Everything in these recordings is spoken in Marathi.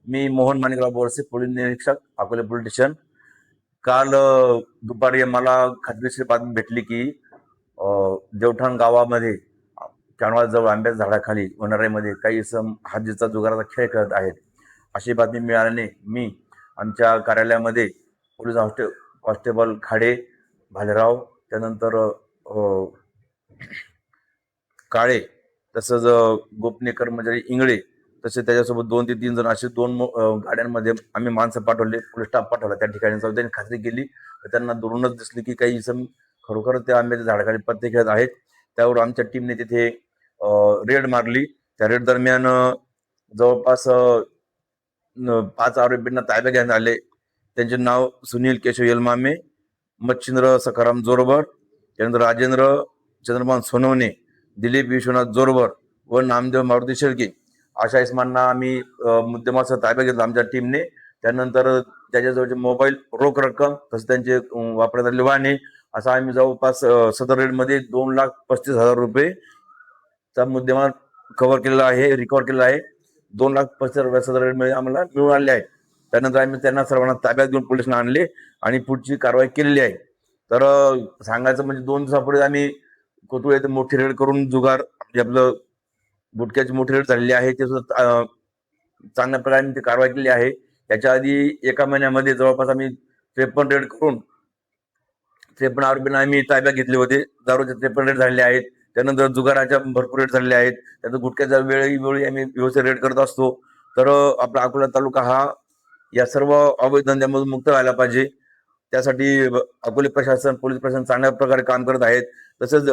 मी मोहन माणिकराव बोरसे, पोलीस निरीक्षक, अकोले पोलीस स्टेशन. काल दुपारी मला खात्रीशीर बातमी भेटली की देवठाण गावामध्ये कॅनवाजवळ आंब्याच्या झाडाखाली वनराईमध्ये काही इसम हद्दीचा जुगाराचा खेळ खेळत आहेत. अशी बातमी मिळाल्याने मी आमच्या कार्यालयामध्ये पोलीस कॉन्स्टेबल खाडे, भालेराव, त्यानंतर काळे, तसंच गोपनीय कर्मचारी इंगळे, तसे त्याच्यासोबत 2 ते 3 जण असे 2 गाड्यांमध्ये आम्ही माणसं पाठवले, पोलीस स्टाफ पाठवला. त्या ठिकाणी जाऊन त्यांनी खात्री केली तर त्यांना दुरूनच दिसली की काही इसम खरोखर त्या आंब्याच्या झाडाखाली पत्ते खेळत आहेत. त्यावर आमच्या टीमने तिथे रेड मारली. त्या रेड दरम्यान जवळपास 5 आरोपींना ताब्यात घेण्यात आले. त्यांचे नाव सुनील केशव यलमामे, मच्छिंद्र सखाराम जोरबर, त्यानंतर राजेंद्र चंद्रभान सोनवणे, दिलीप विश्वनाथ जोरबर व नामदेव मारुती शेळके अशा इसमांना आम्ही मुद्देमासह ताब्यात घेतला आमच्या टीमने. त्यानंतर त्याच्याजवळचे मोबाईल, रोख रक्कम, तसं त्यांचे वापरण्यात आलेले वाहने, असं आम्ही जवळपास सदर रेडमध्ये 2,35,000 रुपयेचा मुद्देमाल कव्हर केलेला आहे, रिकव्हर केलेला आहे. 2,35,000 सदर रेडमध्ये आम्हाला मिळून आले आहे. त्यानंतर आम्ही त्यांना सर्वांना ताब्यात घेऊन पोलिसांना आणले आणि पुढची कारवाई केलेली आहे. तर सांगायचं म्हणजे 2 दिवसापूर्वी आम्ही कोथरूड येथे मोठी रेड करून जुगार म्हणजे आपलं गुटख्याची मोठी रेड झालेली आहे. ते सुद्धा चांगल्या प्रकारे ती कारवाई केली आहे. त्याच्या आधी एका महिन्यामध्ये जवळपास आम्ही 53 रेड करून 53 आरोपींना आम्ही ताब्यात घेतले होते. दारूचे 53 रेड झालेले आहेत. त्यानंतर जुगाराच्या भरपूर रेड झालेल्या आहेत. त्यानंतर गुटख्याच्या वेळी आम्ही व्यवस्थित रेड करत असतो. तर आपला अकोला तालुका हा या सर्व अवैध धंद्यामधून मुक्त व्हायला पाहिजे. त्यासाठी अकोले प्रशासन, पोलीस प्रशासन चांगल्या प्रकारे काम करत आहेत. तसंच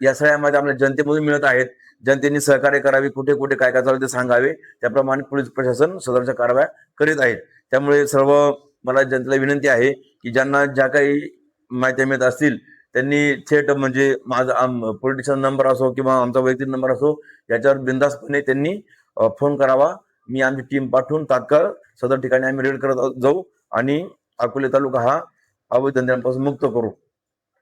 या सगळ्यामध्ये आपल्या जनतेमधून मिळत आहेत. जनतेने सहकार्य करावे, कुठे कुठे काय काय चालू ते सांगावे, त्याप्रमाणे पोलीस प्रशासन सदरच्या कारवाया करीत आहेत. त्यामुळे सर्व मला जनतेला विनंती आहे की ज्यांना ज्या काही माहिती मिळत असतील त्यांनी थेट म्हणजे माझा पोलीस स्टेशन नंबर असो किंवा आमचा वैयक्तिक नंबर असो याच्यावर बिनधास्तपणे त्यांनी फोन करावा. मी आमची टीम पाठवून तात्काळ सदर ठिकाणी आम्ही रेड करत जाऊ आणि अकोले तालुका हा अवैध धंद्यांपासून मुक्त करू.